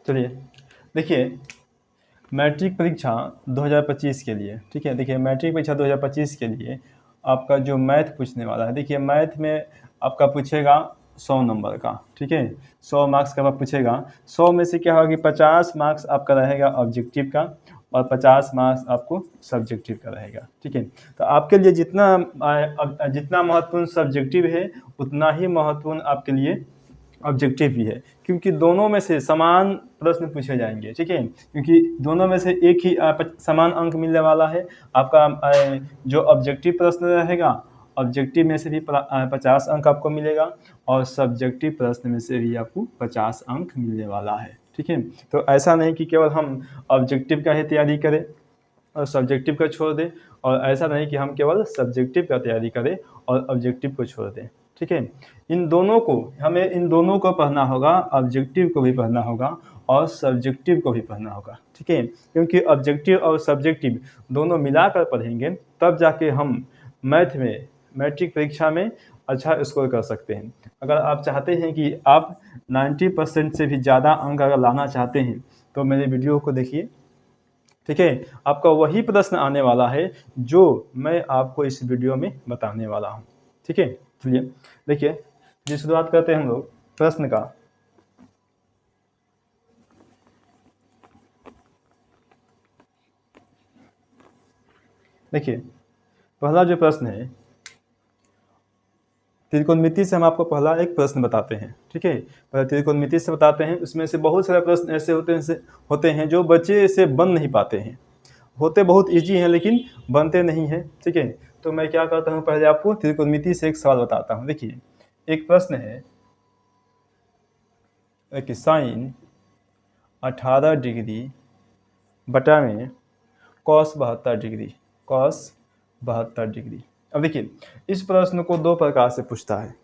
चलिए देखिए, मैट्रिक परीक्षा 2025 के लिए, ठीक है, देखिए मैट्रिक परीक्षा 2025 के लिए आपका जो मैथ पूछने वाला है, देखिए मैथ में आपका पूछेगा 100 नंबर का, ठीक है, 100 मार्क्स का पूछेगा। 100 में से क्या होगा कि 50 मार्क्स आपका रहेगा ऑब्जेक्टिव का और 50 मार्क्स आपको सब्जेक्टिव का रहेगा, ठीक है। तो आपके लिए जितना महत्वपूर्ण सब्जेक्टिव है उतना ही महत्वपूर्ण आपके लिए ऑब्जेक्टिव भी है, क्योंकि दोनों में से समान प्रश्न पूछे जाएंगे, ठीक है, क्योंकि दोनों में से एक ही समान अंक मिलने वाला है। आपका जो ऑब्जेक्टिव प्रश्न रहेगा, ऑब्जेक्टिव में से भी 50 अंक आपको मिलेगा और सब्जेक्टिव प्रश्न में से भी आपको 50 अंक मिलने वाला है, ठीक है। तो ऐसा नहीं कि केवल हम ऑब्जेक्टिव का ही तैयारी करें और सब्जेक्टिव का छोड़ दें, और ऐसा नहीं कि हम केवल सब्जेक्टिव का तैयारी करें और ऑब्जेक्टिव को छोड़ दें, ठीक है। इन दोनों को पढ़ना होगा, ऑब्जेक्टिव को भी पढ़ना होगा और सब्जेक्टिव को भी पढ़ना होगा, ठीक है, क्योंकि ऑब्जेक्टिव और सब्जेक्टिव दोनों मिलाकर पढ़ेंगे तब जाके हम मैथ में मैट्रिक परीक्षा में अच्छा स्कोर कर सकते हैं। अगर आप चाहते हैं कि आप 90% से भी ज़्यादा अंक अगर लाना चाहते हैं तो मेरे वीडियो को देखिए, ठीक है, आपका वही प्रश्न आने वाला है जो मैं आपको इस वीडियो में बताने वाला हूँ, ठीक है। चलिए देखिए, जी शुरुआत करते हैं हम लोग प्रश्न का। देखिए पहला जो प्रश्न है, त्रिकोणमिति से हम आपको पहला एक प्रश्न बताते हैं, ठीक है, पहले त्रिकोणमिति से बताते हैं। उसमें से बहुत सारे प्रश्न ऐसे होते हैं जो बच्चे से बन नहीं पाते हैं, होते बहुत इजी हैं लेकिन बनते नहीं हैं, ठीक है। तो मैं क्या करता हूँ, पहले आपको त्रिकोणमिति से एक सवाल बताता हूँ। देखिए एक प्रश्न है कि साइन 18 डिग्री बटा में कॉस 72 डिग्री, कॉस 72 डिग्री। अब देखिए इस प्रश्न को दो प्रकार से पूछता है,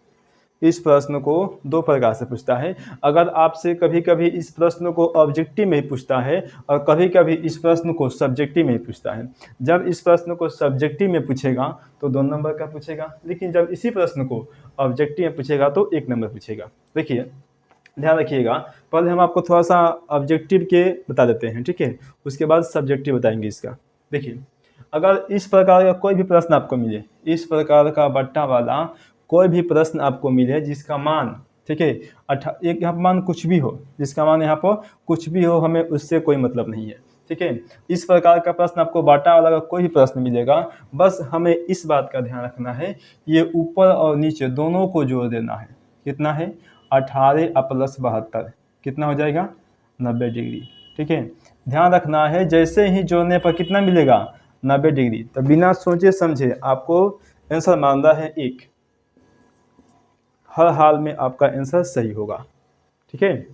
इस प्रश्न को दो प्रकार से पूछता है। अगर आपसे कभी कभी इस प्रश्न को ऑब्जेक्टिव में पूछता है और कभी कभी इस प्रश्न को सब्जेक्टिव में पूछता है। जब इस प्रश्न को सब्जेक्टिव में पूछेगा तो 2 नंबर का पूछेगा, लेकिन जब इसी प्रश्न को ऑब्जेक्टिव में पूछेगा तो 1 नंबर पूछेगा। देखिए ध्यान रखिएगा, पहले हम आपको थोड़ा सा ऑब्जेक्टिव के बता देते हैं, ठीक है, उसके बाद सब्जेक्टिव बताएंगे इसका। देखिए अगर इस प्रकार का कोई भी प्रश्न आपको मिले, इस प्रकार का बट्टा वाला कोई भी प्रश्न आपको मिले जिसका मान, ठीक है, एक यहाँ पर मान कुछ भी हो, जिसका मान यहाँ पर कुछ भी हो, हमें उससे कोई मतलब नहीं है, ठीक है। इस प्रकार का प्रश्न आपको बाटा वाला का कोई भी प्रश्न मिलेगा, बस हमें इस बात का ध्यान रखना है, ये ऊपर और नीचे दोनों को जोड़ देना है। कितना है, 18 प्लस 72 कितना हो जाएगा, 90 डिग्री, ठीक है। ध्यान रखना है जैसे ही जोड़ने पर कितना मिलेगा, 90 डिग्री। तो बिना सोचे समझे आपको आंसर मानना है 1, हर हाल में आपका आंसर सही होगा, ठीक है।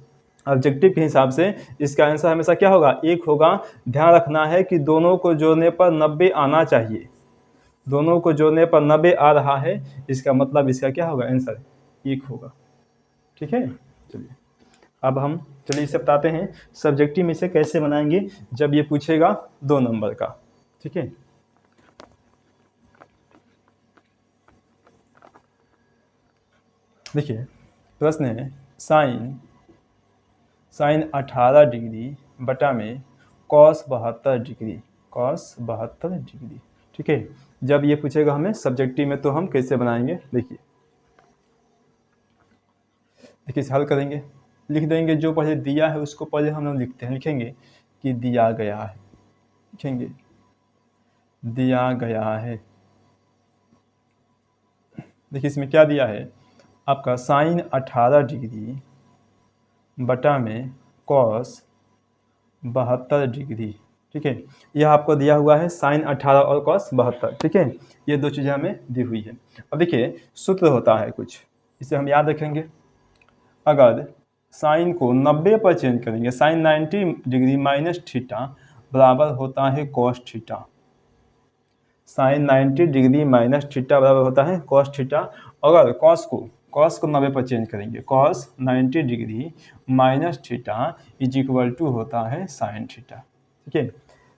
ऑब्जेक्टिव के हिसाब से इसका आंसर हमेशा क्या होगा, 1 होगा। ध्यान रखना है कि दोनों को जोड़ने पर 90 आना चाहिए, दोनों को जोड़ने पर 90 आ रहा है, इसका मतलब इसका क्या होगा, आंसर 1 होगा, ठीक है। चलिए अब हम इसे बताते हैं सब्जेक्टिव में इसे कैसे बनाएंगे जब ये पूछेगा 2 नंबर का, ठीक है। देखिए प्रश्न है साइन 18 डिग्री बटा में कॉस 72 डिग्री, कॉस 72 डिग्री, ठीक है। जब ये पूछेगा हमें सब्जेक्टिव में तो हम कैसे बनाएंगे, देखिए इसे हल करेंगे, लिख देंगे जो पहले दिया है उसको पहले हम लोग लिखते हैं, लिखेंगे कि दिया गया है, लिखेंगे दिया गया है। देखिए इसमें क्या दिया है, आपका साइन 18 डिग्री बटा में कॉस 72 डिग्री, ठीक है। यह आपको दिया हुआ है साइन 18 और कॉस 72, ठीक है, ये दो चीज़ें हमें दी हुई है। अब देखिए सूत्र होता है कुछ, इसे हम याद रखेंगे। अगर साइन को 90 पर चेंज करेंगे, साइन 90 डिग्री माइनस थीटा बराबर होता है cos theta, sine 90 degree minus theta बराबर होता है कॉस थीटा। अगर कॉस को 90 पर चेंज करेंगे, cos 90 degree minus theta is equal to होता है साइन थीटा, ठीक है।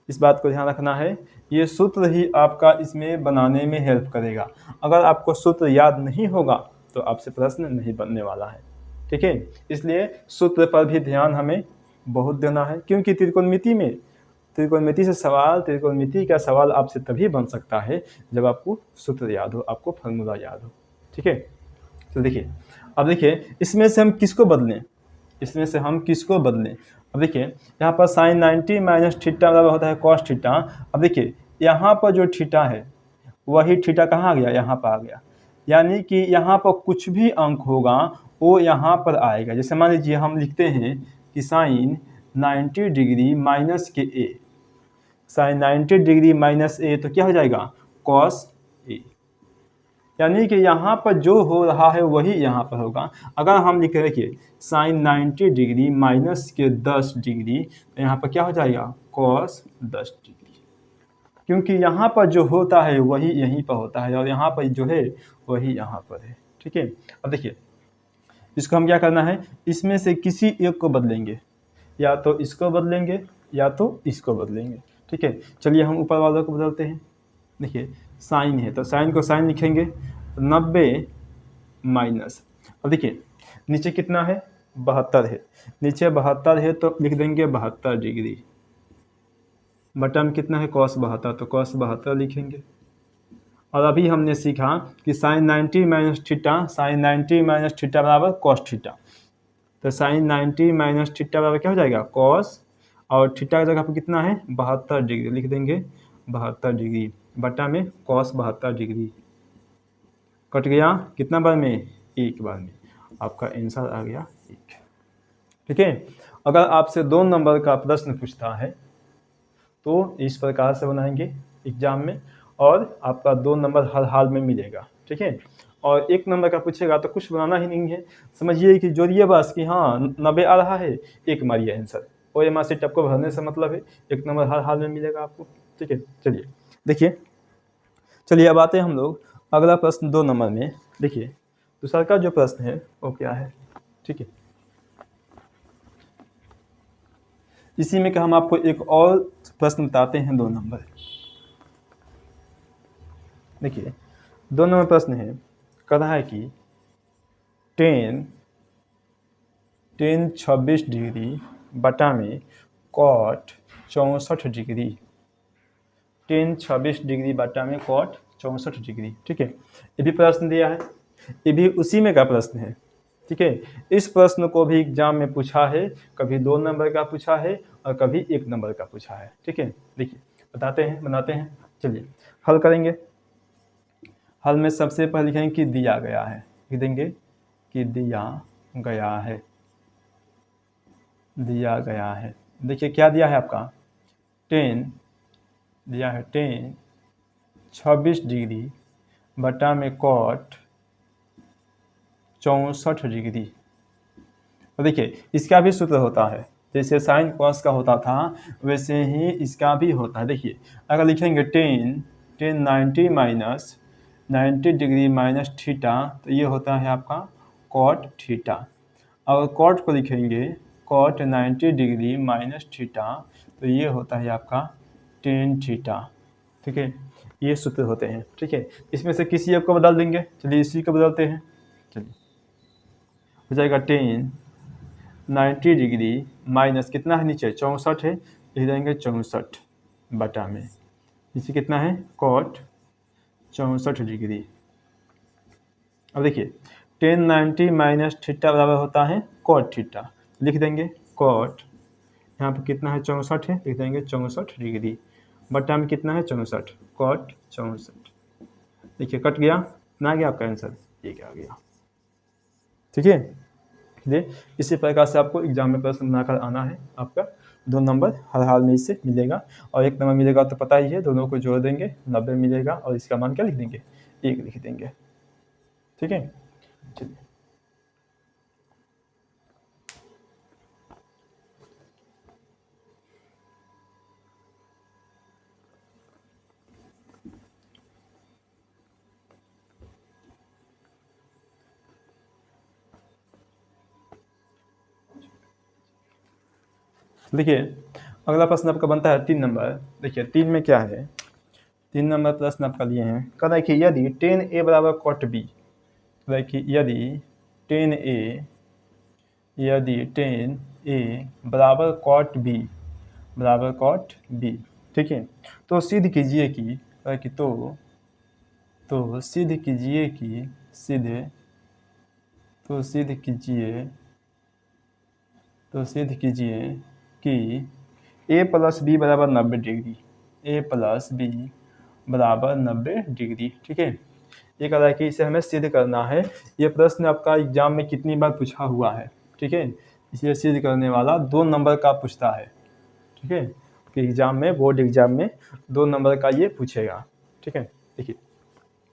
इस बात को ध्यान रखना है, ये सूत्र ही आपका इसमें बनाने में हेल्प करेगा। अगर आपको सूत्र याद नहीं होगा तो आपसे प्रश्न नहीं बनने वाला है, ठीक है। इसलिए सूत्र पर भी ध्यान हमें बहुत देना है, क्योंकि त्रिकोणमिति से सवाल, त्रिकोणमिति का सवाल आपसे तभी बन सकता है जब आपको सूत्र याद हो, आपको फॉर्मूला याद हो। ठीक है, तो देखिए अब देखिए इसमें से हम किसको बदलें, अब देखिए यहाँ पर साइन 90 माइनस थीटा बराबर होता है कॉस थीटा। अब देखिए यहाँ पर जो थीटा है वही थीटा कहाँ आ गया, यहाँ पर आ गया, यानी कि यहाँ पर कुछ भी अंक होगा वो यहाँ पर आएगा। जैसे मान लीजिए हम लिखते हैं कि साइन 90 डिग्री माइनस के ए, साइन 90 डिग्री माइनस ए तो क्या हो जाएगा, कॉस ए, यानी कि यहाँ पर जो हो रहा है वही यहाँ पर होगा। अगर हम लिखे देखिए साइन 90 डिग्री माइनस के 10 डिग्री तो यहाँ पर क्या हो जाएगा, कॉस 10 डिग्री, क्योंकि यहाँ पर जो होता है वही यहीं पर होता है और यहाँ पर जो है वही यहाँ पर है। ठीक है, अब देखिए इसको हम क्या करना है, इसमें से किसी एक को बदलेंगे, या तो इसको बदलेंगे या तो इसको बदलेंगे। ठीक है, चलिए हम ऊपर वालों को बदलते हैं। देखिए साइन है तो साइन को साइन लिखेंगे 90 माइनस, अब देखिए नीचे कितना है 72 है, नीचे 72 है तो लिख देंगे 72 डिग्री, बटा में कितना है कॉस 72 तो कॉस 72 लिखेंगे। और अभी हमने सीखा कि sine 90 minus theta, sine 90 minus theta बराबर कॉस थीटा, तो साइन 90 माइनस थीटा बराबर क्या हो जाएगा कॉस, और थीटा की जगह पर कितना है 72 डिग्री लिख देंगे, 72 डिग्री बटा में कॉस 72 डिग्री, कट गया कितना बार में, एक बार में, आपका आंसर आ गया 1। ठीक है, अगर आपसे 2 नंबर का प्रश्न पूछता है तो इस प्रकार से बनाएंगे एग्जाम में, और आपका 2 नंबर हर हाल में मिलेगा। ठीक है, और 1 नंबर का पूछेगा तो कुछ बनाना ही नहीं है, समझिए कि जोड़िए बस कि हाँ 90 आ रहा है, 1 मारिए आंसर, और एम सीट आपको भरने से मतलब है, 1 नंबर हर हाल में मिलेगा आपको। ठीक है, चलिए देखिए, चलिए अब आते हैं हम लोग अगला प्रश्न 2 नंबर में। देखिए दूसरा का जो प्रश्न है वो क्या है। ठीक है, इसी में कि हम आपको एक और प्रश्न बताते हैं 2 नंबर। देखिए 2 नंबर प्रश्न है, कह रहा है कि टेन 26 डिग्री बटा में कॉट 64 डिग्री, टेन 26 डिग्री बटा में कॉट 64 डिग्री। ठीक है, ये भी प्रश्न दिया है, ये भी उसी में का प्रश्न है। ठीक है, इस प्रश्न को भी एग्जाम में पूछा है, कभी 2 नंबर का पूछा है और कभी 1 नंबर का पूछा है। ठीक है, देखिए बनाते हैं, चलिए हल करेंगे। हल में सबसे पहले लिखेंगे कि दिया गया है, लिख देंगे कि दिया गया है। देखिए क्या दिया है आपका, दिया है 26 डिग्री बटा में कॉट 64 डिग्री। तो देखिए इसका भी सूत्र होता है, जैसे साइन कॉस का होता था वैसे ही इसका भी होता है। देखिए अगर लिखेंगे 90 डिग्री माइनस थीटा तो ये होता है आपका कॉट थीटा। अगर कॉट को लिखेंगे कॉट 90 डिग्री माइनस थीटा तो ये होता है आपका टेन थीटा। ठीक है, ये सूत्र होते हैं। ठीक है, इसमें से किसी एक को बदल देंगे, चलिए इसी को बदलते हैं। चलिए हो जाएगा 90 डिग्री माइनस कितना है नीचे 64 है, लिख देंगे 64 बटा में इसे कितना है कॉट 64 डिग्री। अब देखिए 90 माइनस थीटा बराबर होता है कॉट थीटा, लिख देंगे कॉट, यहाँ पर कितना है 64 है, लिख देंगे 64 डिग्री बटा में कितना है 64 कॉट 64। देखिए कट गया, ना गया आपका आंसर, ये क्या आ गया। ठीक है, ये इसी प्रकार से आपको एग्जाम में प्रश्न बनाकर आना है, आपका 2 नंबर हर हाल में इससे मिलेगा, और 1 नंबर मिलेगा तो पता ही है, दोनों को जोड़ देंगे 90 मिलेगा और इसका मान क्या लिख देंगे 1 लिख देंगे। ठीक है, चलिए देखिए अगला प्रश्न आपका बनता है 3 नंबर। देखिए 3 में क्या है, 3 नंबर प्रश्न आपका लिए हैं, कह रहा है कि यदि 10a बराबर कॉट b, देखिए यदि 10a ए बराबर कॉट बी बराबर कॉट बी। ठीक है, तो सिद्ध कीजिए कि तो सिद्ध कीजिए कि सिद्ध कीजिए कि ए प्लस बी बराबर 90 डिग्री, ए प्लस बी बराबर 90 डिग्री। ठीक है, ये कह रहा है कि इसे हमें सिद्ध करना है। ये प्रश्न आपका एग्जाम में कितनी बार पूछा हुआ है। ठीक है, इसे सिद्ध करने वाला 2 नंबर का पूछता है। ठीक है, कि एग्जाम में, बोर्ड एग्जाम में 2 नंबर का ये पूछेगा। ठीक है, देखिए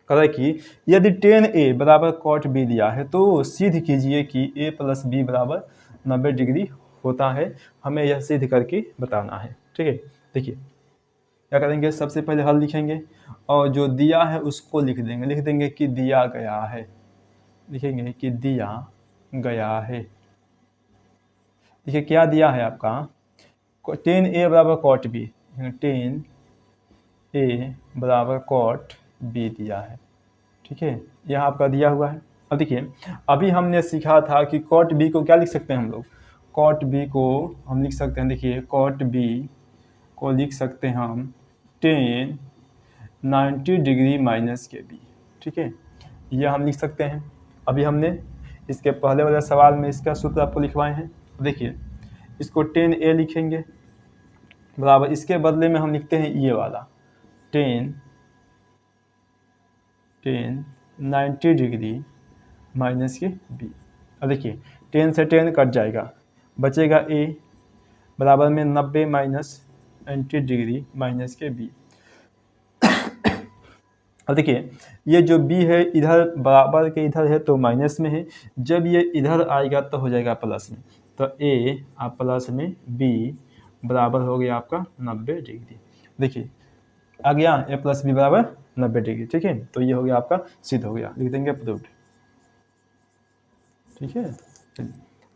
कह रहा है कि यदि tan A बराबर cot B दिया है तो सिद्ध कीजिए कि A प्लस बी बराबर 90 डिग्री होता है। हमें यह सिद्ध करके बताना है। ठीक है, देखिए क्या करेंगे, सबसे पहले हल लिखेंगे और जो दिया है उसको लिख देंगे कि दिया गया है, लिखेंगे कि दिया गया है। देखिए क्या दिया है आपका, tan A बराबर cot B, tan A बराबर cot B दिया है। ठीक है, यह आपका दिया हुआ है। अब देखिए अभी हमने सीखा था कि cot B को क्या लिख सकते हैं हम लोग, cot B को हम लिख सकते हैं, देखिए cot B को लिख सकते हैं हम tan 90 डिग्री माइनस के बी। ठीक है, यह हम लिख सकते हैं। अभी हमने इसके पहले वाले सवाल में इसका सूत्र आपको लिखवाए हैं। देखिए इसको tan A लिखेंगे बराबर, इसके बदले में हम लिखते हैं ये वाला tan 90 डिग्री माइनस के बी। अब देखिए 10 से 10 कट जाएगा, बचेगा A बराबर में 90 माइनस 90 डिग्री माइनस के बी। अब देखिए ये जो b है इधर बराबर के इधर है तो माइनस में है, जब ये इधर आएगा तो हो जाएगा प्लस में, तो a आप प्लस में b बराबर हो गया आपका 90 डिग्री। देखिए आ गया a प्लस बी बराबर 90 डिग्री। ठीक है, तो ये हो गया आपका सिद्ध हो गया, लिख देंगे प्रूव्ड। ठीक है,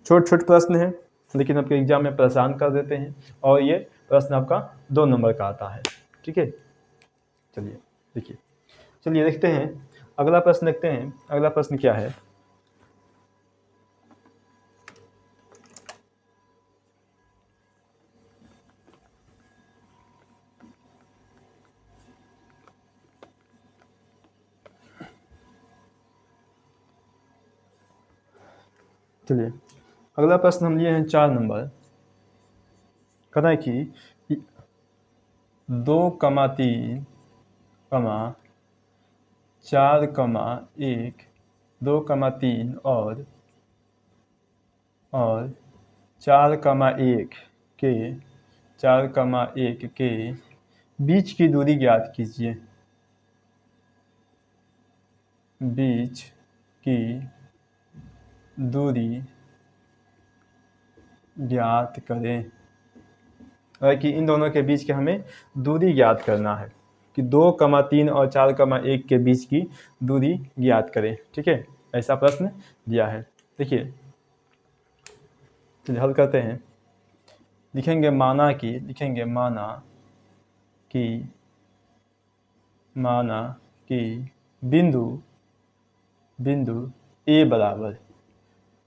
छोट छोट प्रश्न है लेकिन आपके एग्जाम में परेशान कर देते हैं और ये प्रश्न आपका 2 नंबर का आता है। ठीक है, चलिए देखिए, चलिए देखते हैं अगला प्रश्न। देखते हैं अगला प्रश्न क्या है। चलिए अगला प्रश्न हम लिए हैं 4 नंबर। कहता है कि 2,3, 4,1, 2,3 और 4,1 के बीच की दूरी ज्ञात कीजिए। बीच की दूरी ज्ञात करें, कि इन दोनों के बीच के हमें दूरी ज्ञात करना है कि 2,3 और 4,1 के बीच की दूरी ज्ञात करें। ठीक है, ऐसा प्रश्न दिया है। देखिए चलिए हल करते हैं। लिखेंगे माना कि बिंदु ए बराबर,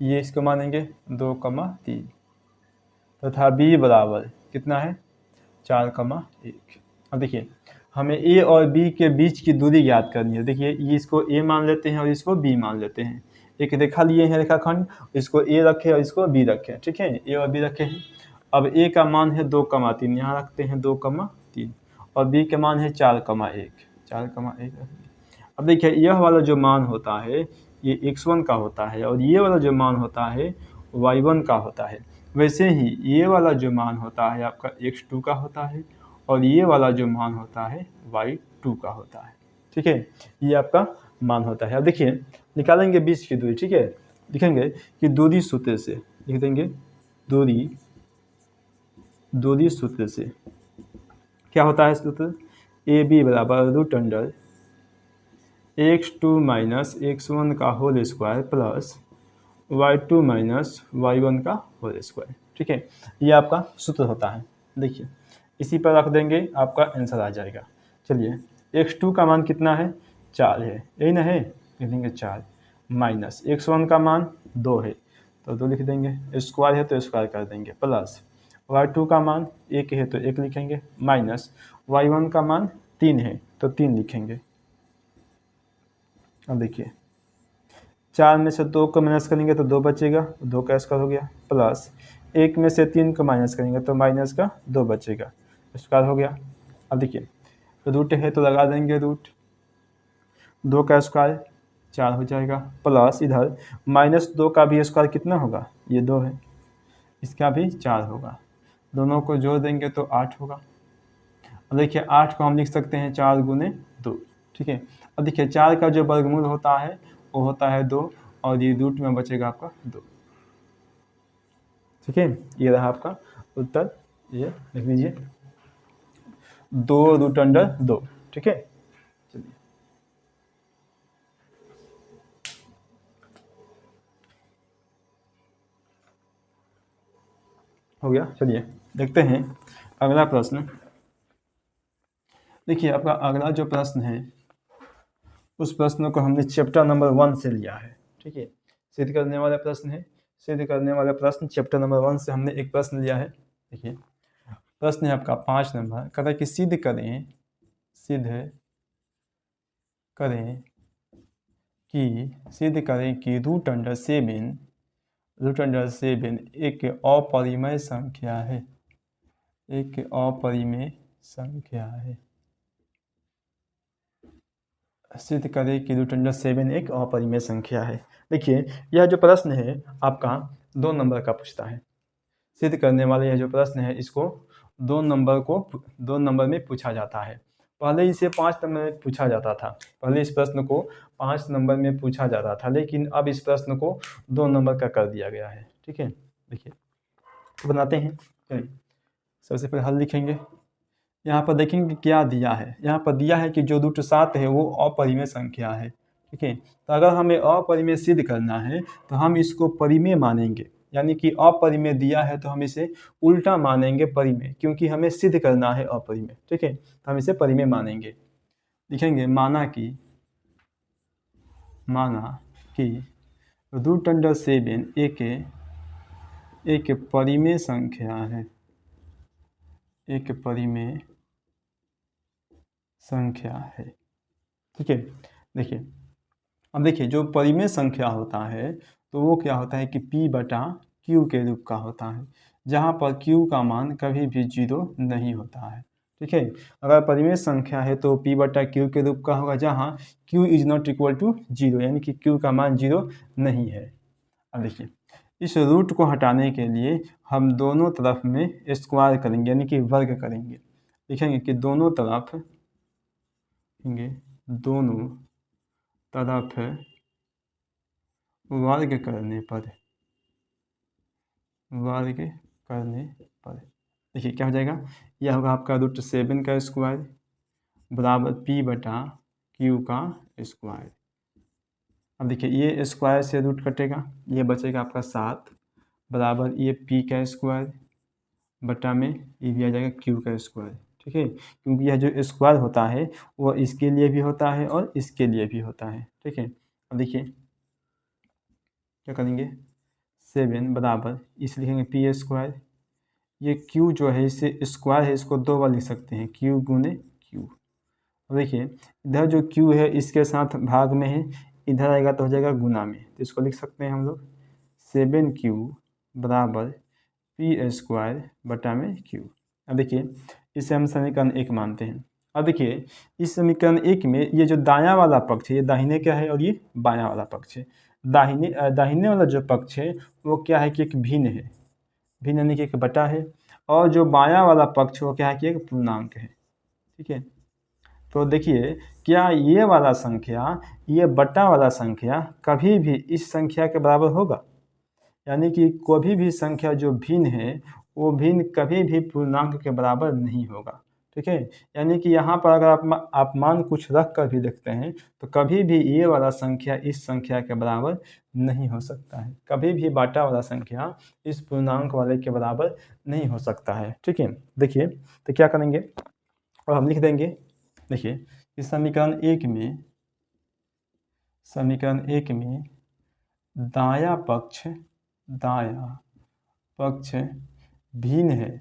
ये इसको मानेंगे 2,3 तथा बी बराबर कितना है 4,1। अब देखिए हमें ए और बी के बीच की दूरी ज्ञात करनी है। देखिए ये इसको ए मान लेते हैं और इसको बी मान लेते हैं। एक रेखा लिए हैं रेखाखंड, इसको ए रखे और इसको बी रखे। ठीक है, ए और बी रखे हैं। अब ए का मान है 2,3, यहाँ रखते हैं 2,3 और बी का मान है 4,1। अब देखिए यह वाला जो मान होता है ये x1 का होता है और ये वाला जो मान होता है y1 का होता है। वैसे ही ये वाला जो मान होता है आपका x2 का होता है और ये वाला जो मान होता है y2 का होता है। ठीक है, ये आपका मान होता है। अब देखिए निकालेंगे बीच की दूरी। ठीक है, लिखेंगे कि दूरी सूत्र से, लिख देंगे दूरी सूत्र से क्या होता है सूत्र, ए बी बराबर √अंडर x2 माइनस x1 का whole square plus y2 minus y1 का होल स्क्वायर। ठीक है, ये आपका सूत्र होता है। देखिए इसी पर रख देंगे, आपका आंसर आ जाएगा। चलिए x2 का मान कितना है 4 है, यही ना है, लिख देंगे 4 माइनस x1 का मान 2 है तो 2 लिख देंगे, स्क्वायर है तो स्क्वायर कर देंगे, प्लस y2 का मान 1 है तो 1 लिखेंगे, माइनस y1 का मान 3 है तो 3 लिखेंगे। अब देखिए 4 में से 2 को माइनस करेंगे तो 2 बचेगा, 2 का स्क्वायर हो गया, प्लस 1 में से 3 को माइनस करेंगे तो माइनस का 2 बचेगा, स्क्वायर हो गया। अब देखिए रूट है तो लगा देंगे रूट, 2 का स्क्वायर 4 हो जाएगा, प्लस इधर -2 का भी स्क्वायर कितना होगा, ये 2 है, इसका भी 4 होगा, दोनों को जोड़ देंगे तो 8 होगा। अब देखिए 8 को हम लिख सकते हैं 4 गुने 2, ठीक है। अब देखिए 4 का जो वर्गमूल होता है वो होता है 2 और ये रूट में बचेगा आपका 2, ठीक है। ये रहा आपका उत्तर, ये लिख लीजिए 2√2, ठीक है। चलिए हो गया। चलिए देखते हैं अगला प्रश्न। देखिए आपका अगला जो प्रश्न है उस प्रश्न को हमने चैप्टर नंबर 1 से लिया है, ठीक है। सिद्ध करने वाला प्रश्न है, सिद्ध करने वाला प्रश्न चैप्टर नंबर 1 से हमने एक प्रश्न लिया है। देखिए प्रश्न है आपका 5 नंबर, कहता है कि सिद्ध करें कि √7 एक अपरिमेय संख्या है, एक अपरिमेय संख्या है। सिद्ध करें कि √7 एक अपरिमेय संख्या है। देखिए यह जो प्रश्न है आपका 2 नंबर का पूछता है। सिद्ध करने वाले यह जो प्रश्न है इसको 2 नंबर में पूछा जाता है। पहले इसे 5 नंबर में पूछा जाता था, पहले इस प्रश्न को 5 नंबर में पूछा जाता था, लेकिन अब इस प्रश्न को 2 नंबर का कर दिया गया है, ठीक है। देखिए तो बनाते हैं, सबसे पहले हल लिखेंगे। यहाँ पर देखेंगे क्या दिया है, यहाँ पर दिया है कि जो √7 है वो अपरिमेय संख्या है, ठीक है। तो अगर हमें अपरिमेय सिद्ध करना है तो हम इसको परिमेय मानेंगे, यानी कि अपरिमेय दिया है तो हम इसे उल्टा मानेंगे परिमेय, क्योंकि हमें सिद्ध करना है अपरिमेय, ठीक है। तो हम इसे परिमेय मानेंगे, लिखेंगे माना कि √7 एक परिमेय संख्या है, एक परिमेय संख्या है, ठीक है। देखिए अब देखिए जो परिमेय संख्या होता है तो वो क्या होता है कि P/Q के रूप का होता है, जहाँ पर Q का मान कभी भी 0 नहीं होता है, ठीक है। अगर परिमेय संख्या है तो P/Q के रूप का होगा, जहाँ Q is not equal to 0, यानी कि Q का मान 0 नहीं है। अब देखिए इस रूट को हटाने के लिए हम दोनों तरफ में स्क्वायर करेंगे, यानी कि वर्ग करेंगे, लिखेंगे कि दोनों तरफ वर्ग करने पर देखिए क्या हो जाएगा, यह होगा आपका √7 का स्क्वायर बराबर P/Q का स्क्वायर। अब देखिए ये स्क्वायर से रूट कटेगा, ये बचेगा आपका 7 बराबर ये P का स्क्वायर बटा में ये भी आ जाएगा Q का स्क्वायर, ठीक है। क्योंकि यह जो स्क्वायर होता है वो इसके लिए भी होता है और इसके लिए भी होता है, ठीक है। अब देखिए क्या करेंगे, 7 बराबर इस लिखेंगे P², ये Q जो है इसे स्क्वायर है, इसको 2 बार लिख सकते हैं, Q गुने Q। अब देखिए इधर जो Q है इसके साथ भाग में है, इधर आएगा तो हो जाएगा गुना में, तो इसको लिख सकते हैं हम लोग 7Q बराबर P² बटा में Q। अब देखिए इसे हम समीकरण 1 मानते हैं। अब देखिए इस समीकरण 1 में ये जो दायां वाला पक्ष है ये दाहिने क्या है और ये बायां वाला पक्ष है। दाहिने वाला जो पक्ष है वो क्या है कि एक भिन्न है, भिन्न यानी कि एक बटा है, और जो बायां वाला पक्ष वो क्या है कि एक पूर्णांक है, ठीक है। तो देखिए क्या ये वाला संख्या, ये बटा वाला संख्या कभी भी इस संख्या के बराबर होगा, यानी कि कोई भी संख्या जो भिन्न है वो भिन्न कभी भी पूर्णांक के बराबर नहीं होगा, ठीक है। यानी कि यहाँ पर अगर आप मान कुछ रख कर भी देखते हैं तो कभी भी ये वाला संख्या इस संख्या के बराबर नहीं हो सकता है, कभी भी बाटा वाला संख्या इस पूर्णांक वाले के बराबर नहीं हो सकता है, ठीक है। देखिए तो क्या करेंगे और हम लिख देंगे, देखिए इस समीकरण 1 में दायां दायां पक्ष भिन्न है,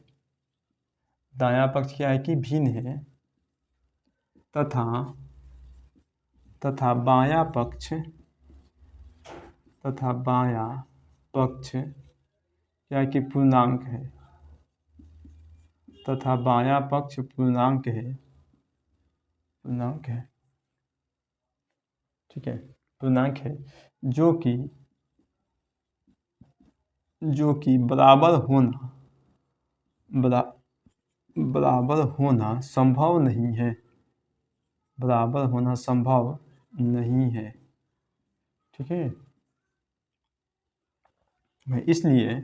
दायां पक्ष क्या है कि भिन्न है, तथा बायां पक्ष क्या है कि पूर्णांक है, तथा बायां पक्ष पूर्णांक है, ठीक है, पूर्णांक है, जो कि बराबर होना संभव नहीं है, ठीक है। इसलिए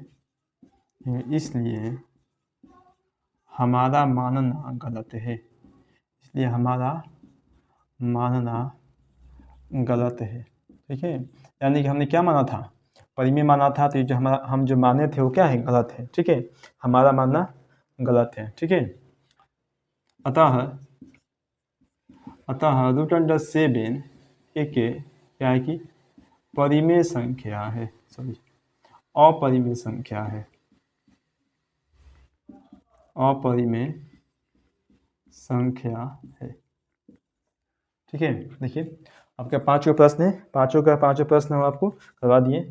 हमारा मानना गलत है, ठीक है। यानी कि हमने क्या माना था, परिमेय माना था, तो जो हम जो माने थे वो क्या है, गलत है, ठीक है, हमारा मानना गलत है, ठीक है। अतः √7 एक क्या है कि परिमेय संख्या है, अपरिमेय संख्या है, ठीक है। देखिए आपके 5 प्रश्न है, 5 प्रश्न हम आपको करवा दिए।